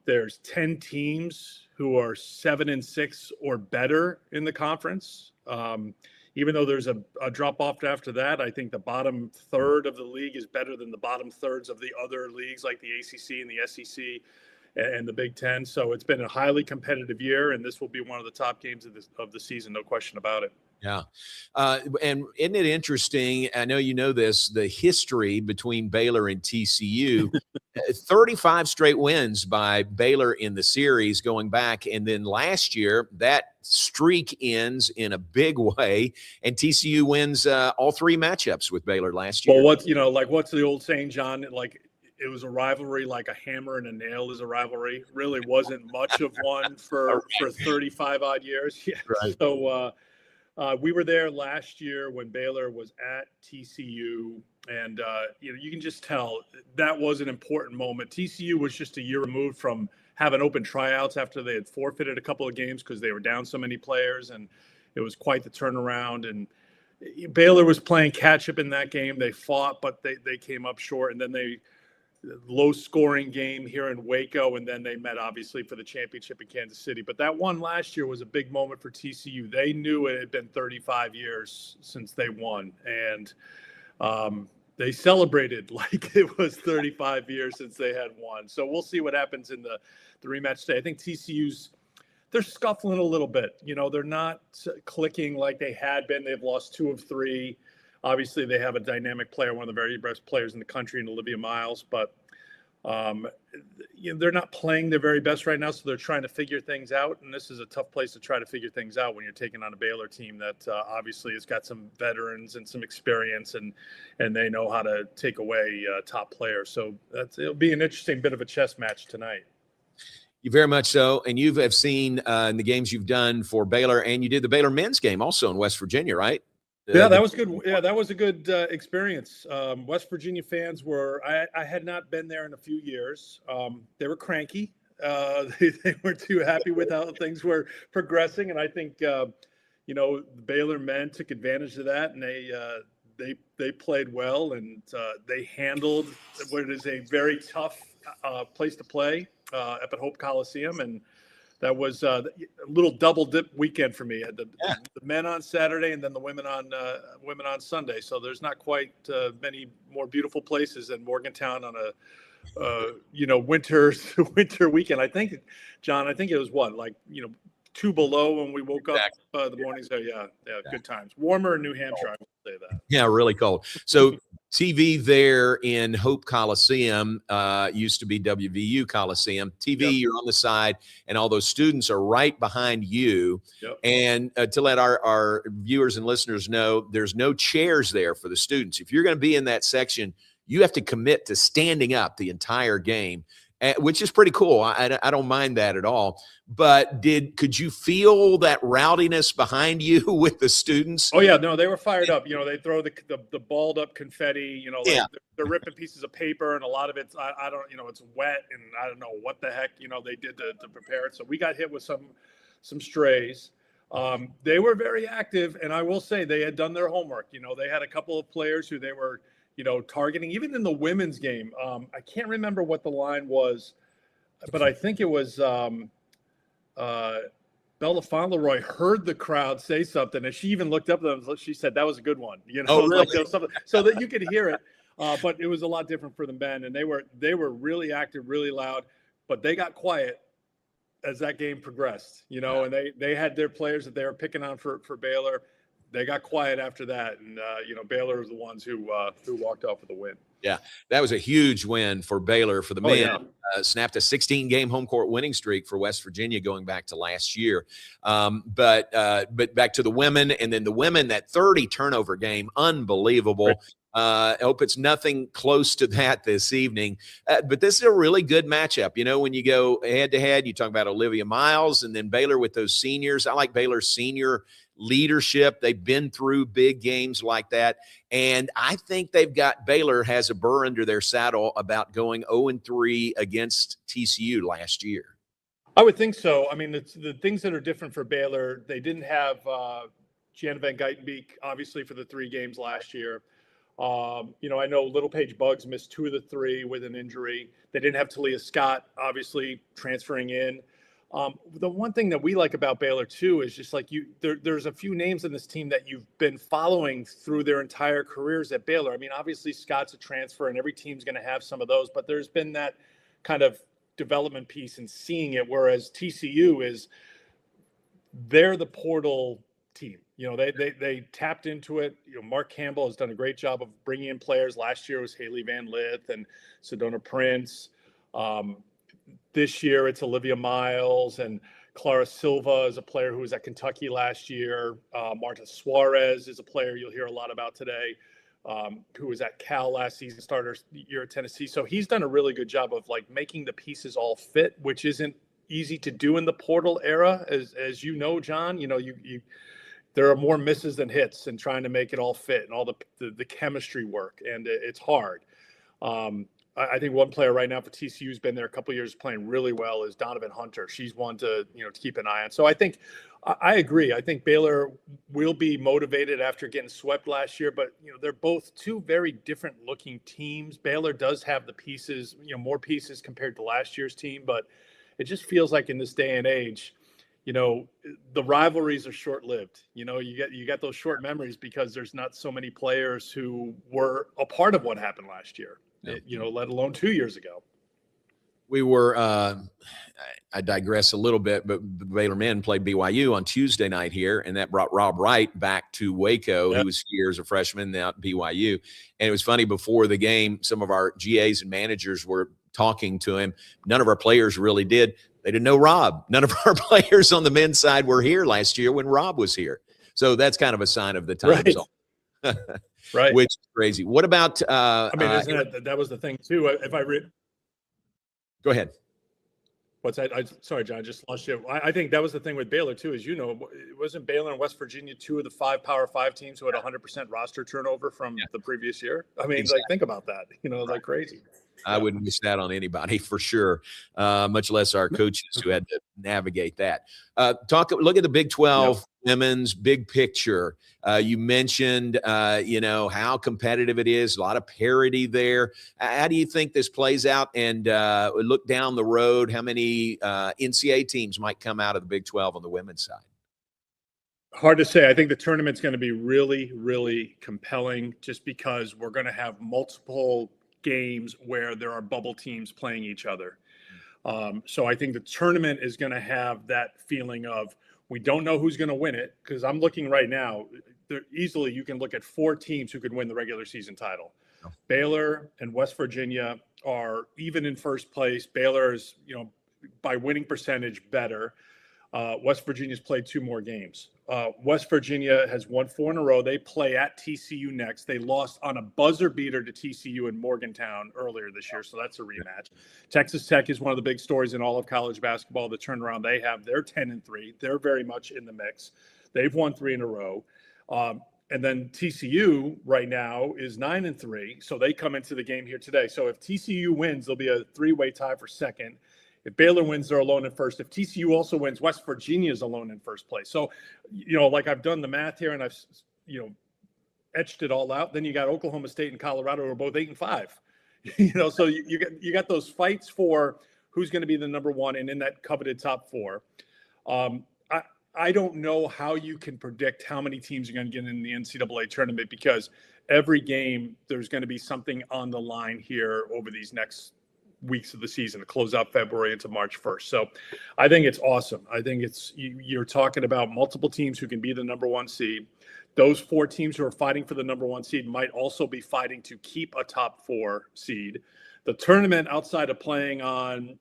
There's 10 teams who are 7-6 or better in the conference. Even though there's a drop-off after that, I think the bottom third of the league is better than the bottom thirds of the other leagues like the ACC and the SEC and the Big Ten. So it's been a highly competitive year, and this will be one of the top games of the season, no question about it. Yeah. And isn't it interesting? I know you know this, the history between Baylor and TCU, 35 straight wins by Baylor in the series going back. And then last year, that streak ends in a big way, and TCU wins all 3 matchups with Baylor last year. Well, what's the old saying, John? Like, it was a rivalry like a hammer and a nail is a rivalry. Really wasn't much of one for 35 odd years. Yeah. Right. So, We were there last year when Baylor was at TCU, and you can just tell that was an important moment. TCU was just a year removed from having open tryouts after they had forfeited a couple of games because they were down so many players, and it was quite the turnaround. And Baylor was playing catch up in that game. They fought, but they came up short, and then low scoring game here in Waco, and then they met obviously for the championship in Kansas City. But that one last year was a big moment for TCU. They knew it had been 35 years since they won, and they celebrated like it was 35 years since they had won. So we'll see what happens in the rematch today. I think they're scuffling a little bit. They're not clicking like they had been. They've lost 2 of 3. Obviously, they have a dynamic player, one of the very best players in the country, in Olivia Miles, but they're not playing their very best right now, so they're trying to figure things out, and this is a tough place to try to figure things out when you're taking on a Baylor team that obviously has got some veterans and some experience, and they know how to take away top players. So it'll be an interesting bit of a chess match tonight. You very much so, and you have seen in the games you've done for Baylor, and you did the Baylor men's game also in West Virginia, right? Yeah, that was good. Yeah, that was a good experience. West Virginia fans I had not been there in a few years. They were cranky. They weren't too happy with how things were progressing. And I think, the Baylor men took advantage of that, and they played well, and they handled what is a very tough place to play up at Hope Coliseum. And that was a little double dip weekend for me. The men on Saturday and then the women on Sunday. So there's not quite many more beautiful places than Morgantown on a winter weekend. I think, John, it was 2 below when we woke up the morning. So yeah, good times. Warmer in New Hampshire, I would say that. Yeah, really cold. So TV there in Hope Coliseum used to be WVU Coliseum. TV, you're on the side, and all those students are right behind you. Yep. And to let our viewers and listeners know, there's no chairs there for the students. If you're going to be in that section, you have to commit to standing up the entire game, which is pretty cool. I don't mind that at all. But could you feel that rowdiness behind you with the students? Oh yeah, no, they were fired up. They throw the balled up confetti. They're ripping pieces of paper, and a lot of it's I don't it's wet, and I don't know what the heck they did to prepare it. So we got hit with some strays. They were very active, and I will say they had done their homework. They had a couple of players who they were targeting, even in the women's game. I can't remember what the line was, but I think it was Bella Fauntleroy heard the crowd say something, and she even looked up at them. She said, that was a good one. Really? So that you could hear it. But it was a lot different for the men, and they were really active, really loud, but they got quiet as that game progressed, and they had their players that they were picking on for Baylor. They got quiet after that, and Baylor was the ones who walked off with the win. Yeah, that was a huge win for Baylor for the men. Yeah. Snapped a 16-game home court winning streak for West Virginia going back to last year. But back to the women, and then the women, that 30 turnover game, unbelievable. I hope it's nothing close to that this evening. But this is a really good matchup. When you go head-to-head, you talk about Olivia Miles and then Baylor with those seniors. I like Baylor's senior leadership. They've been through big games like that. And I think Baylor has a burr under their saddle about going 0-3 against TCU last year. I would think so. I mean, the things that are different for Baylor, they didn't have Gianna Van Geitenbeek, obviously, for the 3 games last year. I know Little Paige Buggs missed 2 of the 3 with an injury. They didn't have Talia Scott, obviously, transferring in. The one thing that we like about Baylor too is just like there's a few names in this team that you've been following through their entire careers at Baylor. I mean, obviously Scott's a transfer, and every team's going to have some of those, but there's been that kind of development piece and seeing it. Whereas TCU they're the portal team. They tapped into it. Mark Campbell has done a great job of bringing in players. Last year was Haley Van Lith and Sedona Prince. This year it's Olivia Miles, and Clara Silva is a player who was at Kentucky last year. Marta Suarez is a player you'll hear a lot about today, who was at Cal last season, started her year at Tennessee. So he's done a really good job of making the pieces all fit, which isn't easy to do in the portal era, as you know, John. there are more misses than hits and trying to make it all fit and all the chemistry work. And it's hard. I think one player right now for TCU who's been there a couple of years playing really well is Donovan Hunter. She's one to keep an eye on. So I agree. I think Baylor will be motivated after getting swept last year, but they're both two very different looking teams. Baylor does have the pieces, more pieces compared to last year's team, but it just feels like in this day and age, the rivalries are short-lived. You got those short memories because there's not so many players who were a part of what happened last year. Let alone 2 years ago. We were, I digress a little bit, but the Baylor men played BYU on Tuesday night here, and that brought Rob Wright back to Waco. He was here as a freshman, now at BYU. And it was funny, before the game, some of our GAs and managers were talking to him. None of our players really did. They didn't know Rob. None of our players on the men's side were here last year when Rob was here. So that's kind of a sign of the times. Right. Right. Which is crazy. What about isn't that was the thing too? If I read, go ahead. What's that? Sorry, John, I just lost you. I think that was the thing with Baylor too. As it wasn't Baylor and West Virginia 2 of the 5 Power 5 teams who had 100% roster turnover from the previous year? I mean, exactly. think about that. Like crazy. I wouldn't wish that on anybody for sure, much less our coaches who had to navigate that. Look at the Big 12 women's big picture. You mentioned, how competitive it is, a lot of parity there. How do you think this plays out? And look down the road, how many NCAA teams might come out of the Big 12 on the women's side? Hard to say. I think the tournament's going to be really, really compelling just because we're going to have multiple games where there are bubble teams playing each other. So I think the tournament is going to have that feeling of we don't know who's going to win it, because I'm looking right now, easily you can look at 4 teams who could win the regular season title. Baylor and West Virginia are even in first place. Baylor is, by winning percentage better. West Virginia's played 2 more games. West Virginia has won 4 in a row. They play at TCU next. They lost on a buzzer beater to TCU in Morgantown earlier this year, so that's a rematch. Texas Tech is one of the big stories in all of college basketball. The turnaround they have, they're 10-3. They're very much in the mix. They've won 3 in a row. And then TCU right now is 9-3, so they come into the game here today. So if TCU wins, there'll be a 3-way tie for second. If Baylor wins, they're alone in first. If TCU also wins, West Virginia is alone in first place. So, I've done the math here and I've, etched it all out. Then you got Oklahoma State and Colorado who are both 8-5. So you got those fights for who's going to be the number 1 and in that coveted top 4. I don't know how you can predict how many teams are going to get in the NCAA tournament, because every game there's going to be something on the line here over these next weeks of the season to close out February into March 1st. So I think it's awesome. I think you're talking about multiple teams who can be the number 1 seed. Those 4 teams who are fighting for the number 1 seed might also be fighting to keep a top 4 seed. The tournament, outside of playing on,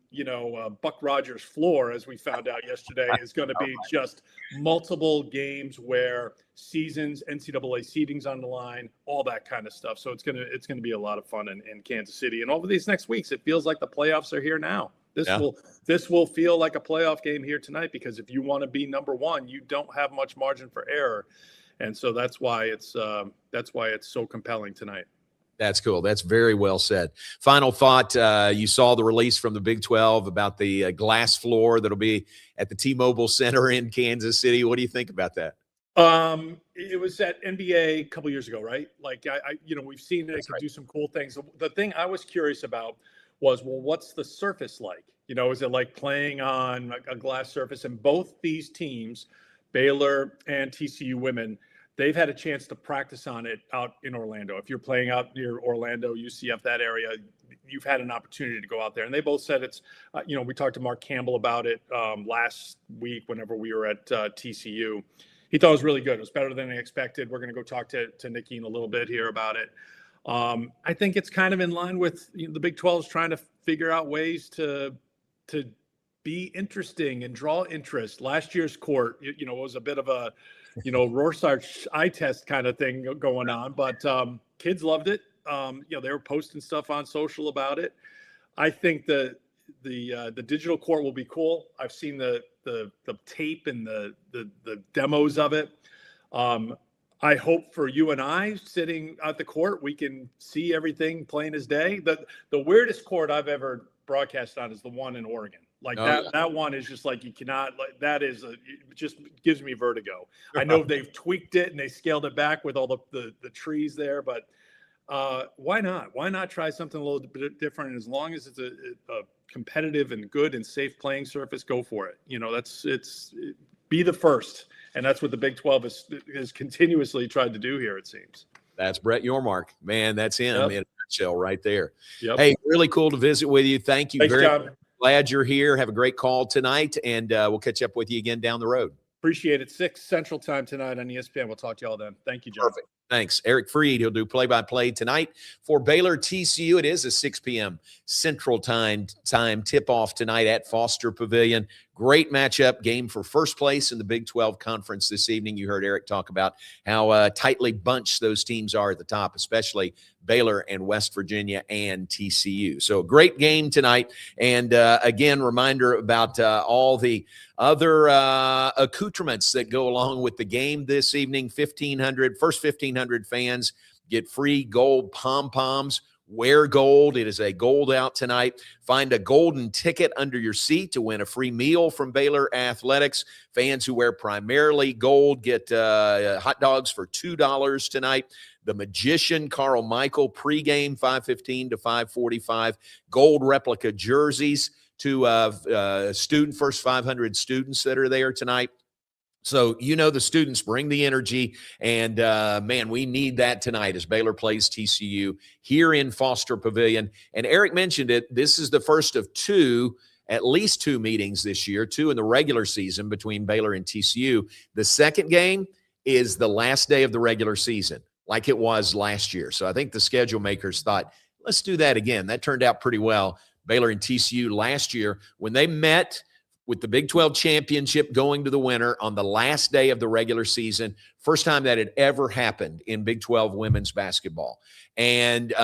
Buck Rogers' floor, as we found out yesterday, is going to be just multiple games where seasons, NCAA seedings on the line, all that kind of stuff. So it's going to be a lot of fun in Kansas City. And over these next weeks, it feels like the playoffs are here now. This will feel like a playoff game here tonight, because if you want to be number 1, you don't have much margin for error. And so that's why it's so compelling tonight. That's cool. That's very well said. Final thought, you saw the release from the Big 12 about the glass floor that'll be at the T-Mobile Center in Kansas City. What do you think about that? It was at NBA a couple years ago, right? We've seen it could do some cool things. The thing I was curious about was, what's the surface like? Is it like playing on a glass surface? And both these teams, Baylor and TCU women, they've had a chance to practice on it out in Orlando. If you're playing out near Orlando, UCF, that area, you've had an opportunity to go out there. And they both said it's, we talked to Mark Campbell about it last week whenever we were at TCU. He thought it was really good. It was better than I expected. We're going to go talk to Nikki in a little bit here about it. I think it's kind of in line with the Big 12 is trying to figure out ways to be interesting and draw interest. Last year's court, was a bit of a, Rorschach eye test kind of thing going on, but kids loved it. They were posting stuff on social about it. I think the digital court will be cool. I've seen the tape and the demos of it. I hope for you and I sitting at the court, we can see everything plain as day. The weirdest court I've ever broadcast on is the one in Oregon. Like that one is just like, you cannot, like, it just gives me vertigo. I know they've tweaked it and they scaled it back with all the trees there, but why not? Why not try something a little bit different? And as long as it's a competitive and good and safe playing surface, go for it. You know, be the first. And that's what the Big 12 has continuously tried to do here, it seems. That's Brett Yormark. Man, that's him in a nutshell right there. Yep. Hey, really cool to visit with you. Thank you. Thanks, very John. much. Glad you're here. Have a great call tonight, and we'll catch up with you again down the road. Appreciate it. 6 Central Time tonight on ESPN. We'll talk to you all then. Thank you, John. Perfect. Thanks. Eric Frede, he'll do play-by-play tonight for Baylor-TCU. It is a 6 p.m. Central Time tip-off tonight at Foster Pavilion. Great matchup, game for first place in the Big 12 Conference this evening. You heard Eric talk about how tightly bunched those teams are at the top, especially Baylor and West Virginia and TCU. So a great game tonight. And again, reminder about all the other accoutrements that go along with the game this evening. First 1,500 fans get free gold pom-poms. Wear gold. It is a gold out tonight. Find a golden ticket under your seat to win a free meal from Baylor Athletics. Fans who wear primarily gold get hot dogs for $2 tonight. The Magician, Carl Michael, pregame 5:15 to 5:45. Gold replica jerseys to first 500 students that are there tonight. So, you know, the students bring the energy, and, man, we need that tonight as Baylor plays TCU here in Foster Pavilion. And Eric mentioned it. This is the first of at least two meetings this year, 2 in the regular season between Baylor and TCU. The second game is the last day of the regular season, like it was last year. So I think the schedule makers thought, let's do that again. That turned out pretty well. Baylor and TCU last year, when they met with the Big 12 championship going to the winner on the last day of the regular season. First time that had ever happened in Big 12 women's basketball. And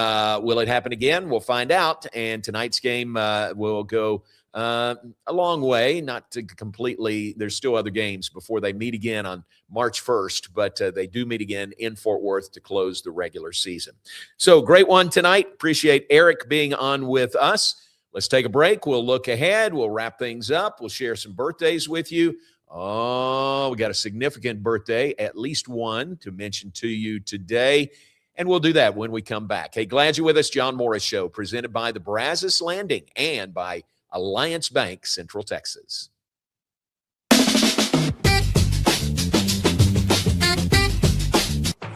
will it happen again? We'll find out. And tonight's game will go a long way, not to completely. There's still other games before they meet again on March 1st, but they do meet again in Fort Worth to close the regular season. So great one tonight. Appreciate Eric being on with us. Let's take a break. We'll look ahead. We'll wrap things up. We'll share some birthdays with you. Oh, we got a significant birthday, at least one to mention to you today. And we'll do that when we come back. Hey, glad you're with us. John Morris Show, presented by the Brazos Landing and by Alliance Bank, Central Texas.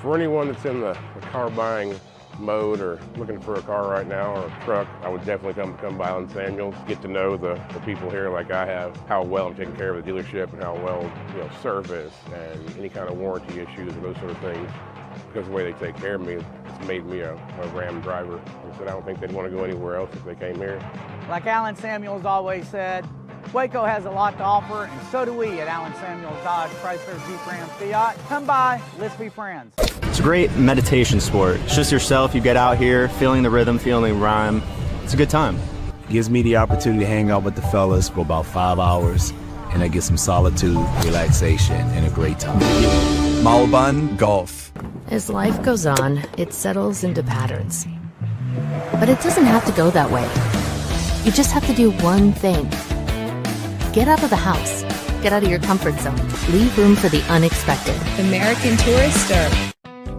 For anyone that's in the car buying mode or looking for a car right now or a truck, I would definitely come by Allen Samuels, get to know the people here like I have, how well I'm taking care of the dealership and how well, service and any kind of warranty issues or those sort of things. Because the way they take care of me, it's made me a Ram driver. I said I don't think they'd want to go anywhere else if they came here. Like Allen Samuels always said, Waco has a lot to offer, and so do we at Allen Samuels Dodge, Chrysler, Jeep, Ram, Fiat. Come by, let's be friends. It's a great meditation sport. It's just yourself. You get out here, feeling the rhythm, feeling the rhyme. It's a good time. It gives me the opportunity to hang out with the fellas for about 5 hours, and I get some solitude, relaxation, and a great time. Malban Golf. As life goes on, it settles into patterns. But it doesn't have to go that way. You just have to do one thing. Get out of the house. Get out of your comfort zone. Leave room for the unexpected. American Tourister.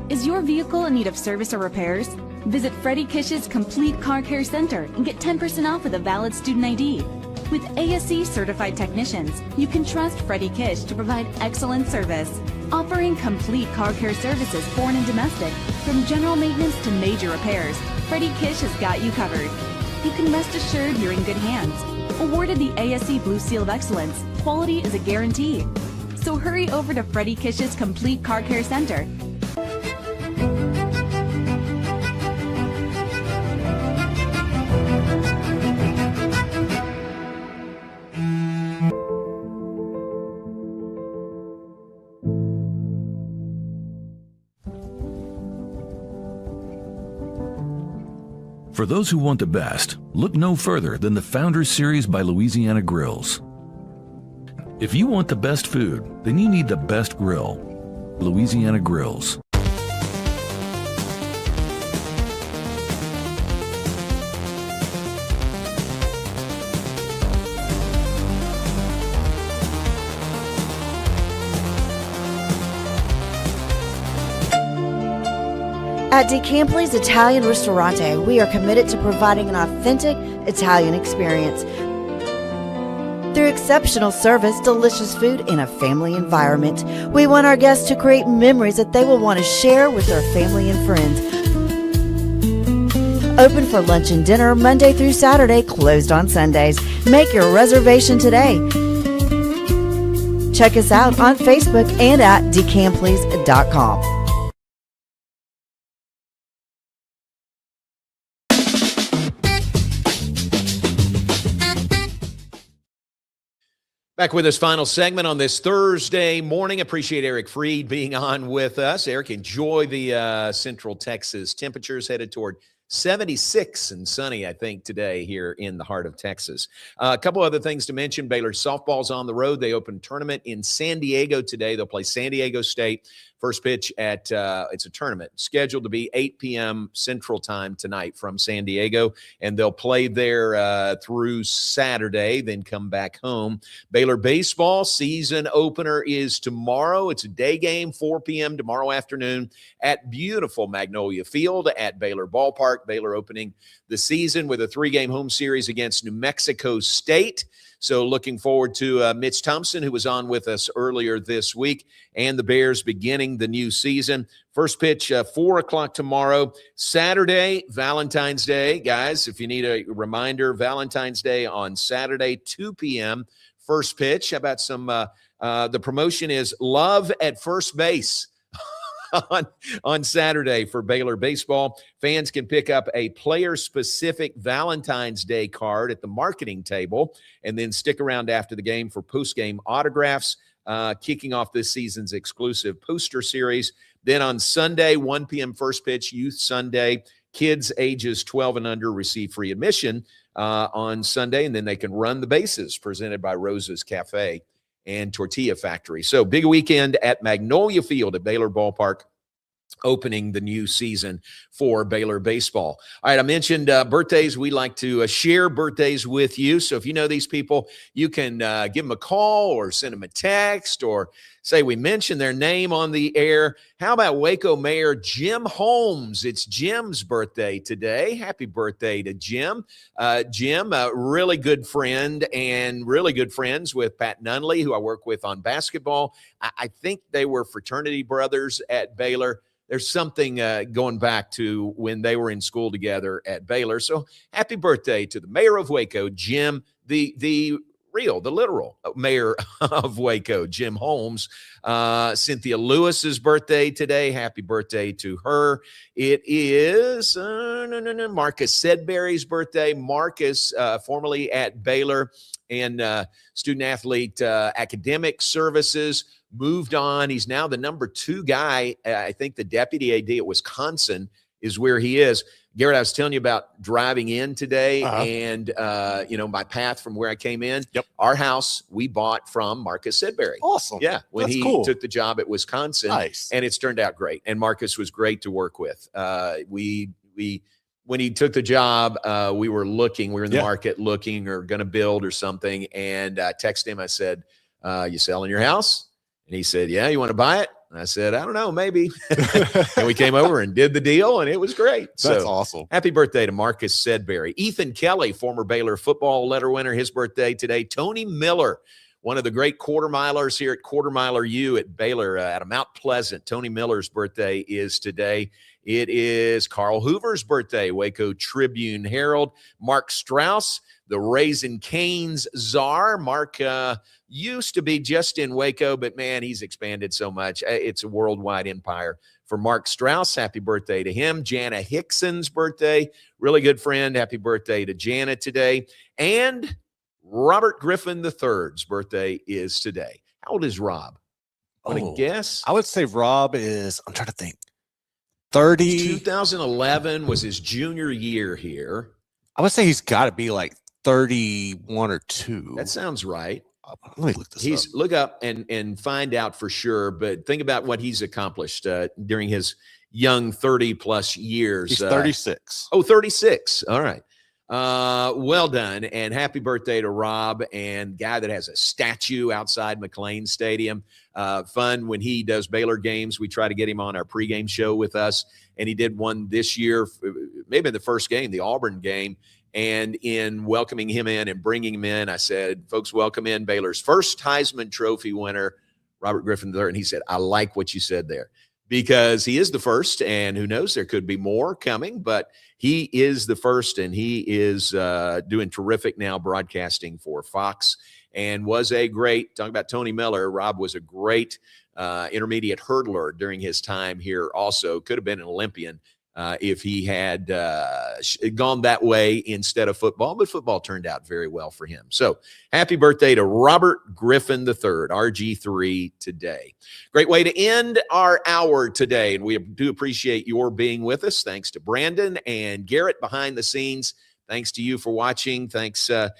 Is your vehicle in need of service or repairs? Visit Frede Kish's Complete Car Care Center and get 10% off with a valid student ID. With ASE certified technicians, you can trust Frede Kish to provide excellent service. Offering complete car care services foreign and domestic, from general maintenance to major repairs, Frede Kish has got you covered. You can rest assured you're in good hands. Awarded the ASE Blue Seal of Excellence, quality is a guarantee. So hurry over to Frede Kish's Complete Car Care Center. For those who want the best, look no further than the Founders Series by Louisiana Grills. If you want the best food, then you need the best grill. Louisiana Grills. At DeCampley's Italian Ristorante, we are committed to providing an authentic Italian experience. Through exceptional service, delicious food, and a family environment, we want our guests to create memories that they will want to share with their family and friends. Open for lunch and dinner Monday through Saturday, closed on Sundays. Make your reservation today. Check us out on Facebook and at decampleys.com. Back with this final segment on this Thursday morning. Appreciate Eric Frede being on with us. Eric, enjoy the Central Texas temperatures, headed toward 76 and sunny, I think, today here in the heart of Texas. A couple other things to mention. Baylor softball's on the road. They open tournament in San Diego today. They'll play San Diego State. First pitch at it's a tournament scheduled to be 8 p.m. Central Time tonight from San Diego, and they'll play there through Saturday, then come back home. Baylor baseball season opener is tomorrow. It's a day game, 4 p.m. tomorrow afternoon at beautiful Magnolia Field at Baylor Ballpark. Baylor opening the season with a 3-game home series against New Mexico State. So looking forward to Mitch Thompson, who was on with us earlier this week, and the Bears beginning the new season. First pitch, 4 o'clock tomorrow. Saturday, Valentine's Day. Guys, if you need a reminder, Valentine's Day on Saturday, 2 p.m. First pitch. How about some the promotion is Love at First Base. On Saturday for Baylor baseball. Fans can pick up a player-specific Valentine's Day card at the marketing table and then stick around after the game for post-game autographs, kicking off this season's exclusive poster series. Then on Sunday, 1 p.m. first pitch, Youth Sunday. Kids ages 12 and under receive free admission on Sunday, and then they can run the bases presented by Rosa's Cafe and Tortilla Factory. So big weekend at Magnolia Field at Baylor Ballpark, opening the new season for Baylor baseball. All right, I mentioned birthdays. We like to share birthdays with you. So if you know these people, you can give them a call or send them a text or say we mentioned their name on the air. How about Waco Mayor Jim Holmes? It's Jim's birthday today. Happy birthday to Jim. Jim, a really good friend and really good friends with Pat Nunley, who I work with on basketball. I think they were fraternity brothers at Baylor. There's something going back to when they were in school together at Baylor. So happy birthday to the mayor of Waco, Jim, the literal mayor of Waco, Jim Holmes. Cynthia Lewis's birthday today. Happy birthday to her. It is Marcus Sedberry's birthday. Marcus, formerly at Baylor and student athlete academic services, moved on. He's now the number 2 guy. I think the deputy AD at Wisconsin is where he is. Garrett, I was telling you about driving in today and, my path from where I came in. Yep. Our house we bought from Marcus Sedberry. Awesome. Yeah. When he took the job at Wisconsin. Nice. And it's turned out great. And Marcus was great to work with. When he took the job, we were in the market looking or going to build or something. And I texted him. I said, you selling your house? And he said, yeah, you want to buy it? And I said, I don't know, maybe. And we came over and did the deal, and it was great. That's awesome. Happy birthday to Marcus Sedberry. Ethan Kelly, former Baylor football letter winner, his birthday today. Tony Miller, one of the great quarter milers here at Quarter Miler U at Baylor out of Mount Pleasant. Tony Miller's birthday is today. It is Carl Hoover's birthday, Waco Tribune Herald. Mark Strauss, the Raising Cane's czar. Mark used to be just in Waco, but man, he's expanded so much. It's a worldwide empire for Mark Strauss. Happy birthday to him. Jana Hickson's birthday, really good friend. Happy birthday to Jana today. And Robert Griffin III's birthday is today. How old is Rob? Want to guess? I would say Rob is, I'm trying to think, 30. 2011 was his junior year here. I would say he's got to be like 31 or 2. That sounds right. Let me look this up. Look up and find out for sure. But think about what he's accomplished during his young 30-plus years. He's 36. 36. All right. Well done, and happy birthday to Rob, and guy that has a statue outside McLean Stadium. Fun when he does Baylor games. We try to get him on our pregame show with us, and he did one this year, maybe the first game, the Auburn game. And in welcoming him in and bringing him in, I said, folks, welcome in Baylor's first Heisman Trophy winner, Robert Griffin III. And he said, I like what you said there, because he is the first, and who knows, there could be more coming, but he is the first, and he is doing terrific now broadcasting for Fox, and was a great, talking about Tony Miller, Rob was a great intermediate hurdler during his time here also. Could have been an Olympian if he had gone that way instead of football, but football turned out very well for him. So happy birthday to Robert Griffin III, RG3 today. Great way to end our hour today, and we do appreciate your being with us. Thanks to Brandon and Garrett behind the scenes. Thanks to you for watching. Thanks to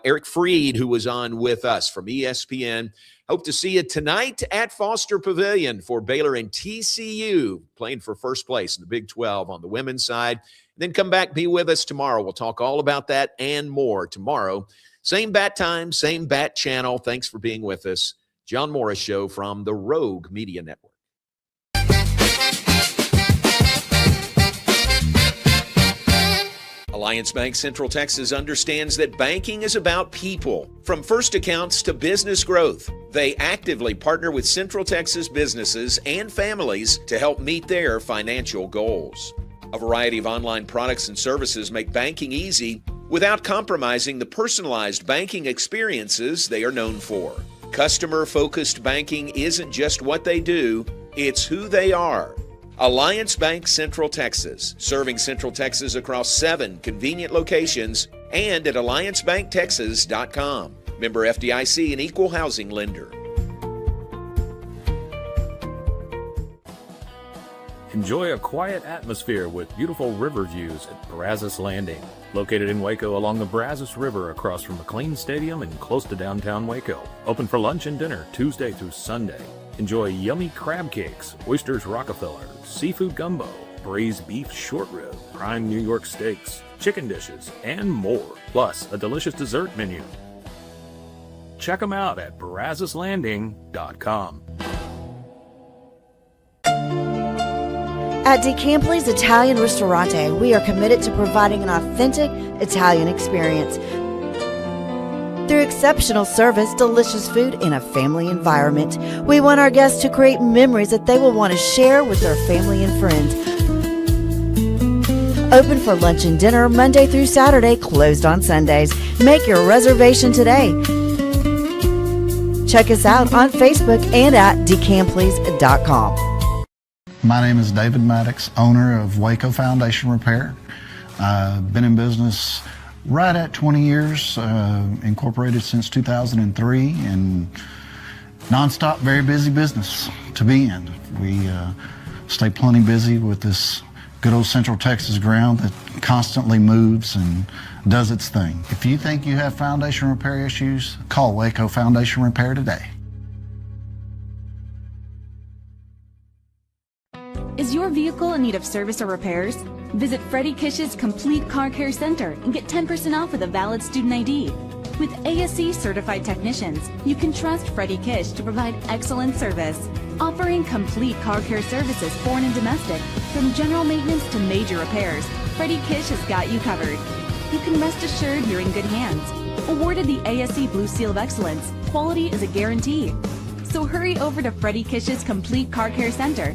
Eric Frede, who was on with us from ESPN. Hope to see you tonight at Foster Pavilion for Baylor and TCU, playing for first place in the Big 12 on the women's side. And then come back, be with us tomorrow. We'll talk all about that and more tomorrow. Same bat time, same bat channel. Thanks for being with us. John Morris Show from the Rogue Media Network. Alliance Bank Central Texas understands that banking is about people. From first accounts to business growth, they actively partner with Central Texas businesses and families to help meet their financial goals. A variety of online products and services make banking easy without compromising the personalized banking experiences they are known for. Customer-focused banking isn't just what they do, it's who they are. Alliance Bank Central Texas, serving Central Texas across 7 convenient locations and at alliancebanktexas.com. Member FDIC, an equal housing lender. Enjoy a quiet atmosphere with beautiful river views at Brazos Landing. Located in Waco along the Brazos River across from McLean Stadium and close to downtown Waco. Open for lunch and dinner Tuesday through Sunday. Enjoy yummy crab cakes, oysters Rockefeller, seafood gumbo, braised beef short rib, prime New York steaks, chicken dishes, and more. Plus a delicious dessert menu. Check them out at brazoslanding.com. At DeCampli's Italian Ristorante, we are committed to providing an authentic Italian experience. Through exceptional service, delicious food, and a family environment, we want our guests to create memories that they will want to share with their family and friends. Open for lunch and dinner Monday through Saturday, closed on Sundays. Make your reservation today. Check us out on Facebook and at DeCampli's.com. My name is David Maddox, owner of Waco Foundation Repair. I've been in business right at 20 years, incorporated since 2003, and nonstop, very busy business to be in. We stay plenty busy with this good old Central Texas ground that constantly moves and does its thing. If you think you have foundation repair issues, call Waco Foundation Repair today. Is your vehicle in need of service or repairs? Visit Frede Kish's Complete Car Care Center and get 10% off with a valid student ID. With ASE certified technicians, you can trust Frede Kish to provide excellent service. Offering complete car care services foreign and domestic, from general maintenance to major repairs, Frede Kish has got you covered. You can rest assured you're in good hands. Awarded the ASE Blue Seal of Excellence, quality is a guarantee. So hurry over to Frede Kish's Complete Car Care Center